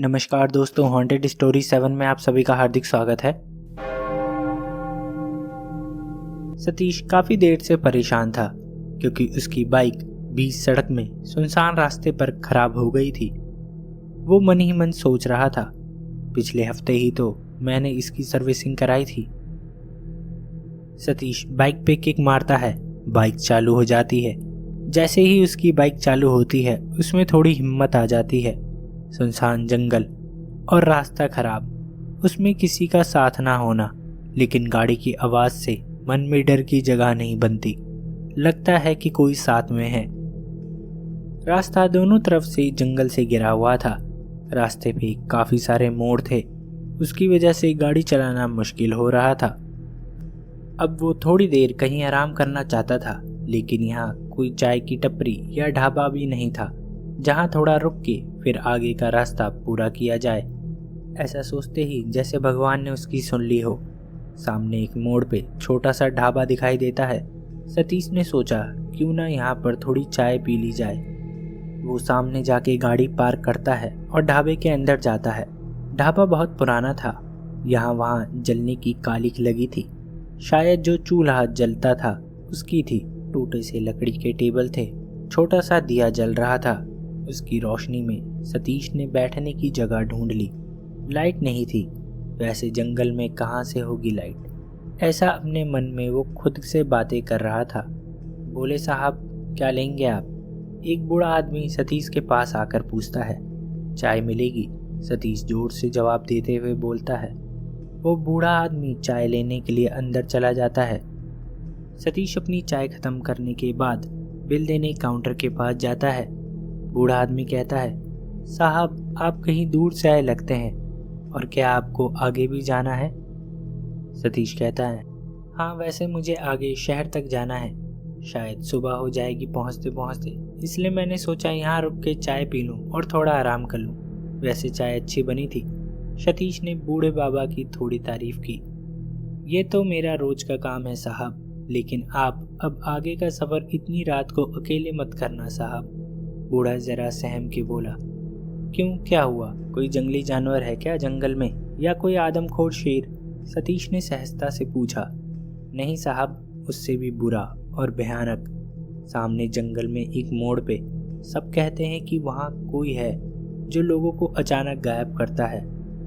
नमस्कार दोस्तों, haunted story 7 में आप सभी का हार्दिक स्वागत है। सतीश काफी देर से परेशान था क्योंकि उसकी बाइक बीच सड़क में सुनसान रास्ते पर खराब हो गई थी। वो मन ही मन सोच रहा था, पिछले हफ्ते ही तो मैंने इसकी सर्विसिंग कराई थी। सतीश बाइक पे किक मारता है, बाइक चालू हो जाती है। जैसे ही उसकी बाइक चालू होती है उसमें थोड़ी हिम्मत आ जाती है। सुनसान जंगल और रास्ता खराब, उसमें किसी का साथ ना होना, लेकिन गाड़ी की आवाज से मन में डर की जगह नहीं बनती। लगता है कि कोई साथ में है। रास्ता दोनों तरफ से जंगल से घिरा हुआ था। रास्ते पे काफी सारे मोड़ थे, उसकी वजह से गाड़ी चलाना मुश्किल हो रहा था। अब वो थोड़ी देर कहीं आराम करना चाहता था, लेकिन यहाँ कोई चाय की टपरी या ढाबा भी नहीं था जहाँ थोड़ा रुक के फिर आगे का रास्ता पूरा किया जाए। ऐसा सोचते ही जैसे भगवान ने उसकी सुन ली हो, सामने एक मोड़ पे छोटा सा ढाबा दिखाई देता है। सतीश ने सोचा क्यों ना यहाँ पर थोड़ी चाय पी ली जाए। वो सामने जाके गाड़ी पार्क करता है और ढाबे के अंदर जाता है। ढाबा बहुत पुराना था, यहाँ वहाँ जलने की कालिख लगी थी। शायद जो चूल्हा जलता था उसकी थी। टूटे से लकड़ी के टेबल थे, छोटा सा दिया जल रहा था। उसकी रोशनी में सतीश ने बैठने की जगह ढूंढ ली। लाइट नहीं थी, वैसे जंगल में कहाँ से होगी लाइट। ऐसा अपने मन में वो खुद से बातें कर रहा था। बोले, साहब क्या लेंगे आप? एक बूढ़ा आदमी सतीश के पास आकर पूछता है। चाय मिलेगी? सतीश जोर से जवाब देते हुए बोलता है। वो बूढ़ा आदमी चाय लेने के लिए अंदर चला जाता है। सतीश अपनी चाय खत्म करने के बाद बिल देने काउंटर के पास जाता है। बूढ़ा आदमी कहता है, साहब आप कहीं दूर से आए लगते हैं, और क्या आपको आगे भी जाना है? सतीश कहता है, हाँ वैसे मुझे आगे शहर तक जाना है, शायद सुबह हो जाएगी पहुँचते पहुँचते, इसलिए मैंने सोचा यहाँ रुक के चाय पी लूँ और थोड़ा आराम कर लूँ। वैसे चाय अच्छी बनी थी। सतीश ने बूढ़े बाबा की थोड़ी तारीफ की। ये तो मेरा रोज का काम है साहब, लेकिन आप अब आगे का सफर इतनी रात को अकेले मत करना साहब। बूढ़ा जरा सहम के बोला, क्यों, क्या हुआ? कोई जंगली जानवर है क्या जंगल में, या कोई आदमखोर शेर? सतीश ने सहजता से पूछा। नहीं साहब, उससे भी बुरा और भयानक। सामने जंगल में एक मोड़ पे सब कहते हैं कि वहाँ कोई है जो लोगों को अचानक गायब करता है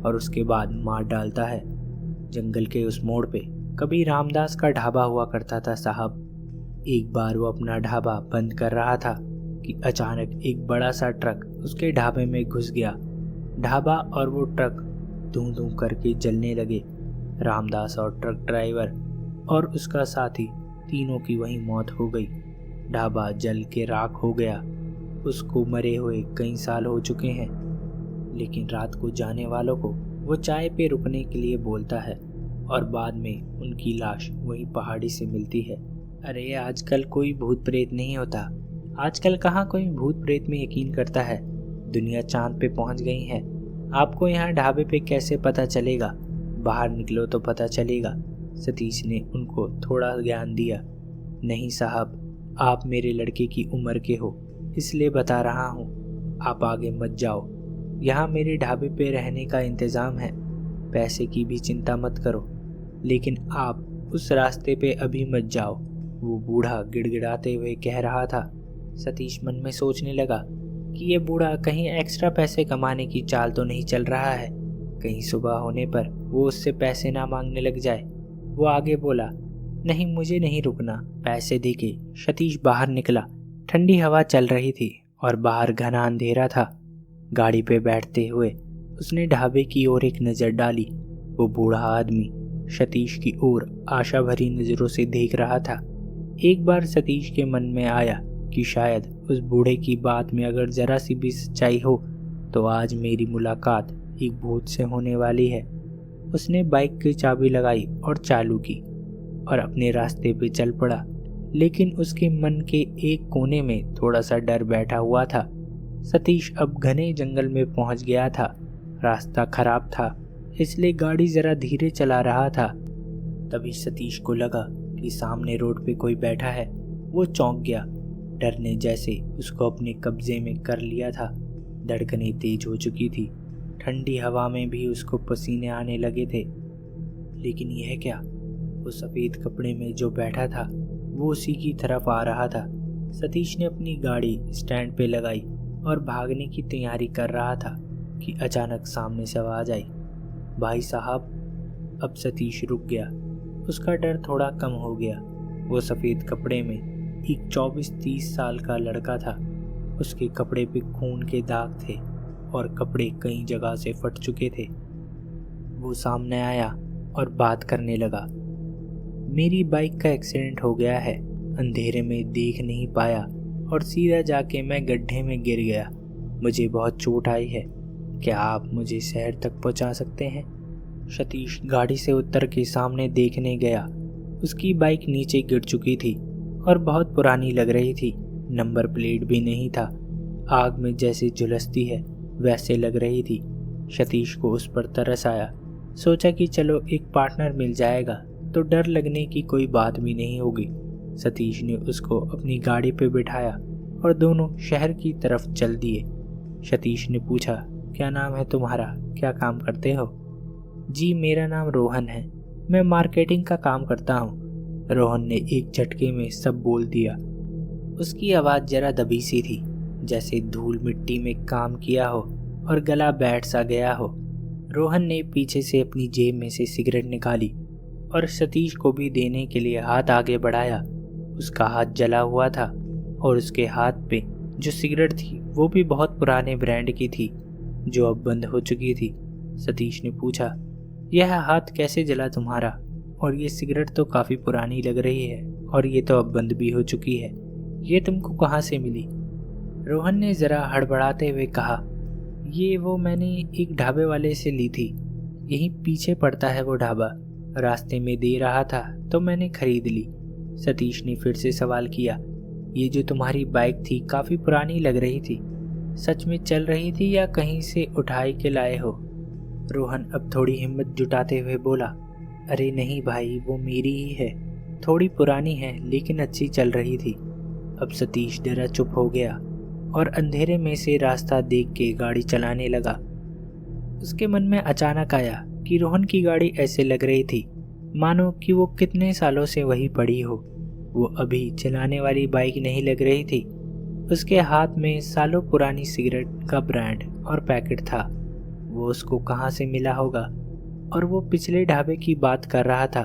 और उसके बाद मार डालता है। जंगल के उस मोड़ पे कभी रामदास का ढाबा हुआ करता था साहब। एक बार वो अपना ढाबा बंद कर रहा था कि अचानक एक बड़ा सा ट्रक उसके ढाबे में घुस गया। ढाबा और वो ट्रक धूं धूं करके जलने लगे। रामदास और ट्रक ड्राइवर और उसका साथी तीनों की वहीं मौत हो गई। ढाबा जल के राख हो गया। उसको मरे हुए कई साल हो चुके हैं, लेकिन रात को जाने वालों को वो चाय पे रुकने के लिए बोलता है और बाद में उनकी लाश वही पहाड़ी से मिलती है। अरे आजकल कोई भूत प्रेत नहीं होता। आजकल कहाँ कोई भूत प्रेत में यकीन करता है। दुनिया चांद पे पहुंच गई है। आपको यहाँ ढाबे पे कैसे पता चलेगा? बाहर निकलो तो पता चलेगा। सतीश ने उनको थोड़ा ज्ञान दिया। नहीं साहब, आप मेरे लड़के की उम्र के हो, इसलिए बता रहा हूँ। आप आगे मत जाओ, यहाँ मेरे ढाबे पे रहने का इंतज़ाम है। पैसे की भी चिंता मत करो, लेकिन आप उस रास्ते पे अभी मत जाओ, वो बूढ़ा गिड़गिड़ाते हुए कह रहा था। सतीश मन में सोचने लगा कि ये बूढ़ा कहीं एक्स्ट्रा पैसे कमाने की चाल तो नहीं चल रहा है। कहीं सुबह होने पर वो उससे पैसे ना मांगने लग जाए। वो आगे बोला, नहीं मुझे नहीं रुकना। पैसे देके सतीश बाहर निकला। ठंडी हवा चल रही थी और बाहर घना अंधेरा था। गाड़ी पे बैठते हुए उसने ढाबे की ओर एक नज़र डाली। वो बूढ़ा आदमी सतीश की ओर आशा भरी नज़रों से देख रहा था। एक बार सतीश के मन में आया कि शायद उस बूढ़े की बात में अगर जरा सी भी सच्चाई हो तो आज मेरी मुलाकात एक भूत से होने वाली है। उसने बाइक की चाबी लगाई और चालू की और अपने रास्ते पे चल पड़ा, लेकिन उसके मन के एक कोने में थोड़ा सा डर बैठा हुआ था। सतीश अब घने जंगल में पहुंच गया था। रास्ता खराब था, इसलिए गाड़ी जरा धीरे चला रहा था। तभी सतीश को लगा कि सामने रोड पे कोई बैठा है। वो चौंक गया। डर ने जैसे उसको अपने कब्जे में कर लिया था। धड़कनें तेज हो चुकी थी। ठंडी हवा में भी उसको पसीने आने लगे थे। लेकिन यह क्या, वो सफ़ेद कपड़े में जो बैठा था वो उसी की तरफ आ रहा था। सतीश ने अपनी गाड़ी स्टैंड पे लगाई और भागने की तैयारी कर रहा था कि अचानक सामने से आवाज आई, भाई साहब। अब सतीश रुक गया। उसका डर थोड़ा कम हो गया। वो सफ़ेद कपड़े में एक 24-30 साल का लड़का था। उसके कपड़े पे खून के दाग थे और कपड़े कई जगह से फट चुके थे। वो सामने आया और बात करने लगा। मेरी बाइक का एक्सीडेंट हो गया है, अंधेरे में देख नहीं पाया और सीधा जाके मैं गड्ढे में गिर गया। मुझे बहुत चोट आई है, क्या आप मुझे शहर तक पहुंचा सकते हैं? सतीश गाड़ी से उतर के सामने देखने गया। उसकी बाइक नीचे गिर चुकी थी और बहुत पुरानी लग रही थी। नंबर प्लेट भी नहीं था। आग में जैसे झुलसती है वैसे लग रही थी। सतीश को उस पर तरस आया। सोचा कि चलो एक पार्टनर मिल जाएगा तो डर लगने की कोई बात भी नहीं होगी। सतीश ने उसको अपनी गाड़ी पे बिठाया और दोनों शहर की तरफ चल दिए। सतीश ने पूछा, क्या नाम है तुम्हारा, क्या काम करते हो? जी मेरा नाम रोहन है, मैं मार्केटिंग का काम करता हूँ। रोहन ने एक झटके में सब बोल दिया। उसकी आवाज़ जरा दबी सी थी, जैसे धूल मिट्टी में काम किया हो और गला बैठ सा गया हो। रोहन ने पीछे से अपनी जेब में से सिगरेट निकाली और सतीश को भी देने के लिए हाथ आगे बढ़ाया। उसका हाथ जला हुआ था और उसके हाथ पे जो सिगरेट थी वो भी बहुत पुराने ब्रांड की थी जो अब बंद हो चुकी थी। सतीश ने पूछा, यह हाथ कैसे जला तुम्हारा? और ये सिगरेट तो काफ़ी पुरानी लग रही है और ये तो अब बंद भी हो चुकी है, ये तुमको कहाँ से मिली? रोहन ने ज़रा हड़बड़ाते हुए कहा, ये वो मैंने एक ढाबे वाले से ली थी, यहीं पीछे पड़ता है वो ढाबा, रास्ते में दे रहा था तो मैंने खरीद ली। सतीश ने फिर से सवाल किया, ये जो तुम्हारी बाइक थी काफ़ी पुरानी लग रही थी, सच में चल रही थी या कहीं से उठाई के लाए हो? रोहन अब थोड़ी हिम्मत जुटाते हुए बोला, अरे नहीं भाई, वो मेरी ही है, थोड़ी पुरानी है लेकिन अच्छी चल रही थी। अब सतीश डरा चुप हो गया और अंधेरे में से रास्ता देख के गाड़ी चलाने लगा। उसके मन में अचानक आया कि रोहन की गाड़ी ऐसे लग रही थी मानो कि वो कितने सालों से वही पड़ी हो। वो अभी चलाने वाली बाइक नहीं लग रही थी। उसके हाथ में सालों पुरानी सिगरेट का ब्रांड और पैकेट था। वो उसको कहाँ से मिला होगा? और वो पिछले ढाबे की बात कर रहा था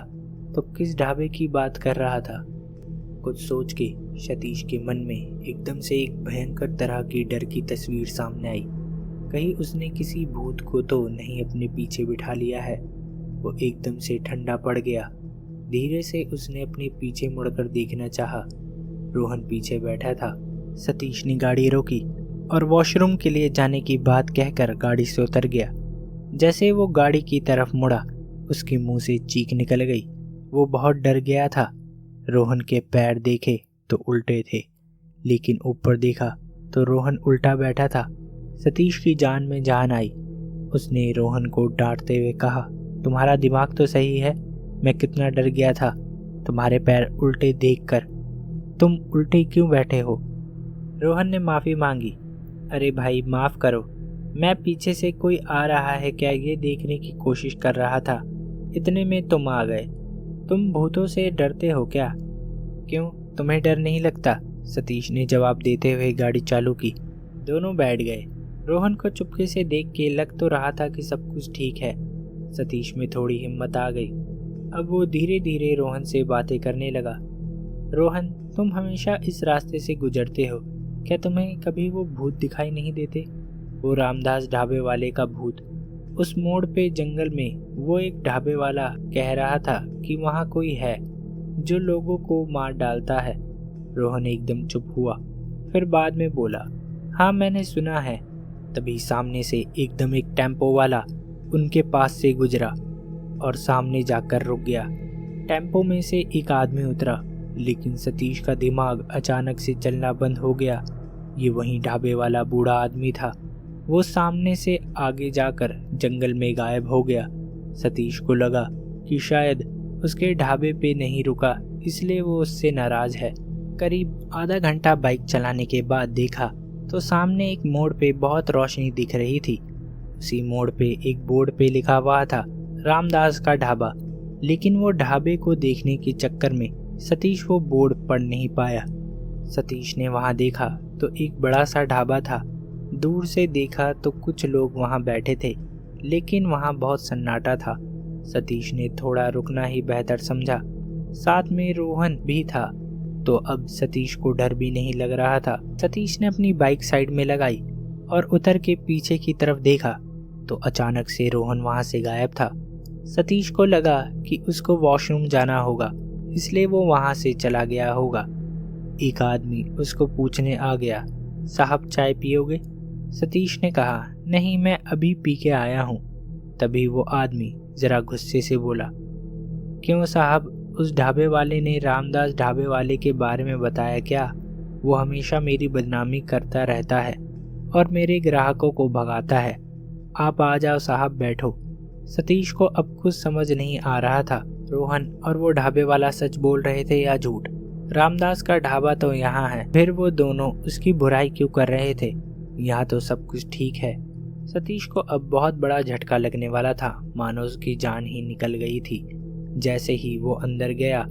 तो किस ढाबे की बात कर रहा था? कुछ सोच के सतीश के मन में एकदम से एक भयंकर तरह की डर की तस्वीर सामने आई। कहीं उसने किसी भूत को तो नहीं अपने पीछे बिठा लिया है? वो एकदम से ठंडा पड़ गया। धीरे से उसने अपने पीछे मुड़कर देखना चाहा। रोहन पीछे बैठा था। सतीश ने गाड़ी रोकी और वॉशरूम के लिए जाने की बात कहकर गाड़ी से उतर गया। जैसे वो गाड़ी की तरफ मुड़ा, उसके मुंह से चीख निकल गई। वो बहुत डर गया था। रोहन के पैर देखे तो उल्टे थे, लेकिन ऊपर देखा तो रोहन उल्टा बैठा था। सतीश की जान में जान आई। उसने रोहन को डांटते हुए कहा, तुम्हारा दिमाग तो सही है, मैं कितना डर गया था तुम्हारे पैर उल्टे देखकर। तुम उल्टे क्यों बैठे हो? रोहन ने माफ़ी मांगी। अरे भाई माफ़ करो, मैं पीछे से कोई आ रहा है क्या ये देखने की कोशिश कर रहा था, इतने में तुम आ गए। तुम भूतों से डरते हो क्या? क्यों, तुम्हें डर नहीं लगता? सतीश ने जवाब देते हुए गाड़ी चालू की। दोनों बैठ गए। रोहन को चुपके से देख के लग तो रहा था कि सब कुछ ठीक है। सतीश में थोड़ी हिम्मत आ गई। अब वो धीरे धीरे रोहन से बातें करने लगा। रोहन, तुम हमेशा इस रास्ते से गुजरते हो, क्या तुम्हें कभी वो भूत दिखाई नहीं देते? वो रामदास ढाबे वाले का भूत। उस मोड़ पे जंगल में वो एक ढाबे वाला कह रहा था कि वहाँ कोई है जो लोगों को मार डालता है। रोहन एकदम चुप हुआ, फिर बाद में बोला, हाँ मैंने सुना है। तभी सामने से एकदम एक टेम्पो वाला उनके पास से गुजरा और सामने जाकर रुक गया। टेम्पो में से एक आदमी उतरा, लेकिन सतीश का दिमाग अचानक से चलना बंद हो गया। ये वही ढाबे वाला बूढ़ा आदमी था। वो सामने से आगे जाकर जंगल में गायब हो गया। सतीश को लगा कि शायद उसके ढाबे पे नहीं रुका, इसलिए वो उससे नाराज है। करीब आधा घंटा बाइक चलाने के बाद देखा तो सामने एक मोड़ पे बहुत रोशनी दिख रही थी। उसी मोड़ पे एक बोर्ड पे लिखा हुआ था रामदास का ढाबा, लेकिन वो ढाबे को देखने के चक्कर में सतीश वो बोर्ड पढ़ नहीं पाया। सतीश ने वहां देखा तो एक बड़ा सा ढाबा था। दूर से देखा तो कुछ लोग वहां बैठे थे, लेकिन वहां बहुत सन्नाटा था। सतीश ने थोड़ा रुकना ही बेहतर समझा। साथ में रोहन भी था, तो अब सतीश को डर भी नहीं लग रहा था। सतीश ने अपनी बाइक साइड में लगाई और उतर के पीछे की तरफ देखा तो अचानक से रोहन वहां से गायब था। सतीश को लगा कि उसको वॉशरूम जाना होगा, इसलिए वो वहां से चला गया होगा। एक आदमी उसको पूछने आ गया, साहब चाय पियोगे? सतीश ने कहा, नहीं, मैं अभी पी के आया हूँ। तभी वो आदमी जरा गुस्से से बोला, क्यों साहब, उस ढाबे वाले ने रामदास ढाबे वाले के बारे में बताया क्या? वो हमेशा मेरी बदनामी करता रहता है और मेरे ग्राहकों को भगाता है। आप आ जाओ साहब, बैठो। सतीश को अब कुछ समझ नहीं आ रहा था, रोहन और वो ढाबे वाला सच बोल रहे थे या झूठ। रामदास का ढाबा तो यहाँ है, फिर वो दोनों उसकी बुराई क्यों कर रहे थे? यहाँ तो सब कुछ ठीक है। सतीश को अब बहुत बड़ा झटका लगने वाला था, मानो उसकी जान ही निकल गई थी। जैसे ही वो अंदर गया,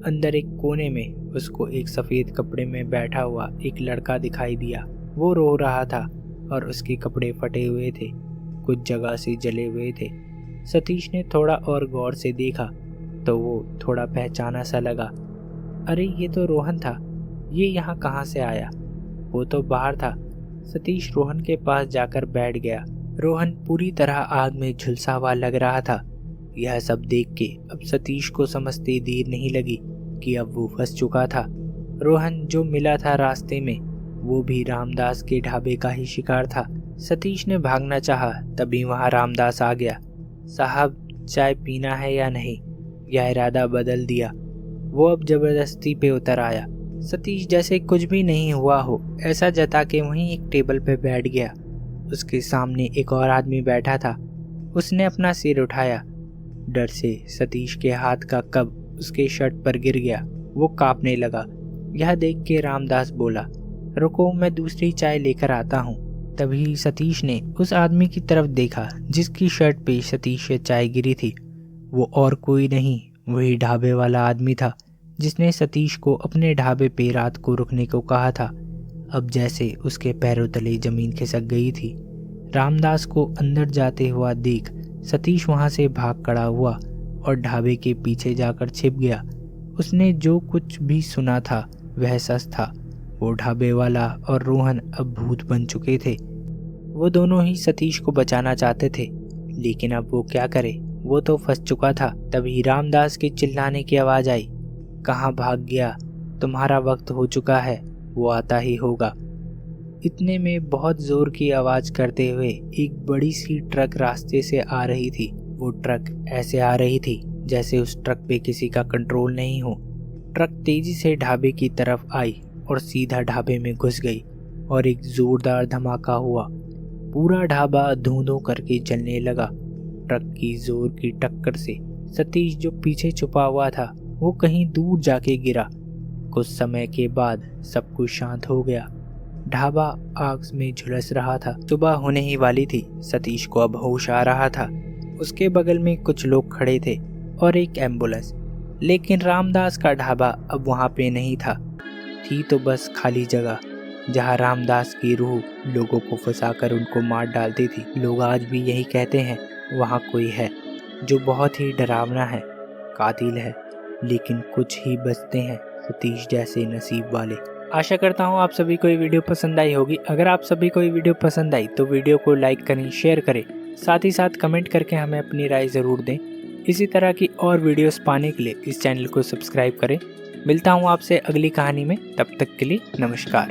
अंदर एक कोने में उसको एक सफेद कपड़े में बैठा हुआ एक लड़का दिखाई दिया। वो रो रहा था और उसके कपड़े फटे हुए थे, कुछ जगह से जले हुए थे। सतीश ने थोड़ा और गौर से देखा तो वो थोड़ा पहचाना सा लगा। अरे ये तो रोहन था, ये यहाँ कहाँ से आया? वो तो बाहर था। सतीश रोहन के पास जाकर बैठ गया। रोहन पूरी तरह आग में झुलसा हुआ लग रहा था। यह सब देख के अब सतीश को समझते देर नहीं लगी कि अब वो फंस चुका था। रोहन जो मिला था रास्ते में, वो भी रामदास के ढाबे का ही शिकार था। सतीश ने भागना चाहा, तभी वहां रामदास आ गया। साहब चाय पीना है या नहीं? यह इरादा बदल दिया। वो अब जबरदस्ती पे उतर आया। सतीश जैसे कुछ भी नहीं हुआ हो ऐसा जता के वहीं एक टेबल पे बैठ गया। उसके सामने एक और आदमी बैठा था। उसने अपना सिर उठाया। डर से सतीश के हाथ का कप उसके शर्ट पर गिर गया। वो कांपने लगा। यह देख के रामदास बोला, रुको, मैं दूसरी चाय लेकर आता हूँ। तभी सतीश ने उस आदमी की तरफ देखा जिसकी शर्ट पे सतीश से चाय गिरी थी। वो और कोई नहीं, वही ढाबे वाला आदमी था जिसने सतीश को अपने ढाबे पे रात को रुकने को कहा था। अब जैसे उसके पैरों तले जमीन खिसक गई थी। रामदास को अंदर जाते हुआ देख सतीश वहां से भाग खड़ा हुआ और ढाबे के पीछे जाकर छिप गया। उसने जो कुछ भी सुना था वह सच था। वो ढाबे वाला और रोहन अब भूत बन चुके थे। वो दोनों ही सतीश को बचाना चाहते थे, लेकिन अब वो क्या करे, वो तो फंस चुका था। तभी रामदास के चिल्लाने की आवाज आई, कहाँ भाग गया? तुम्हारा वक्त हो चुका है, वो आता ही होगा। इतने में बहुत जोर की आवाज करते हुए एक बड़ी सी ट्रक रास्ते से आ रही थी। वो ट्रक ऐसे आ रही थी जैसे उस ट्रक पे किसी का कंट्रोल नहीं हो। ट्रक तेजी से ढाबे की तरफ आई और सीधा ढाबे में घुस गई और एक जोरदार धमाका हुआ। पूरा ढाबा धुआं करके जलने लगा। ट्रक की जोर की टक्कर से सतीश जो पीछे छुपा हुआ था वो कहीं दूर जाके गिरा। कुछ समय के बाद सब कुछ शांत हो गया। ढाबा आग में झुलस रहा था। सुबह होने ही वाली थी। सतीश को अब होश आ रहा था। उसके बगल में कुछ लोग खड़े थे और एक एम्बुलेंस, लेकिन रामदास का ढाबा अब वहाँ पे नहीं था। थी तो बस खाली जगह जहाँ रामदास की रूह लोगों को फंसाकर उनको मार डालती थी। लोग आज भी यही कहते हैं, वहाँ कोई है जो बहुत ही डरावना है, कातिल है, लेकिन कुछ ही बचते हैं सतीश जैसे नसीब वाले। आशा करता हूँ आप सभी को ये वीडियो पसंद आई होगी। अगर आप सभी को ये वीडियो पसंद आई तो वीडियो को लाइक करें, शेयर करें, साथ ही साथ कमेंट करके हमें अपनी राय ज़रूर दें। इसी तरह की और वीडियोस पाने के लिए इस चैनल को सब्सक्राइब करें। मिलता हूँ आपसे अगली कहानी में, तब तक के लिए नमस्कार।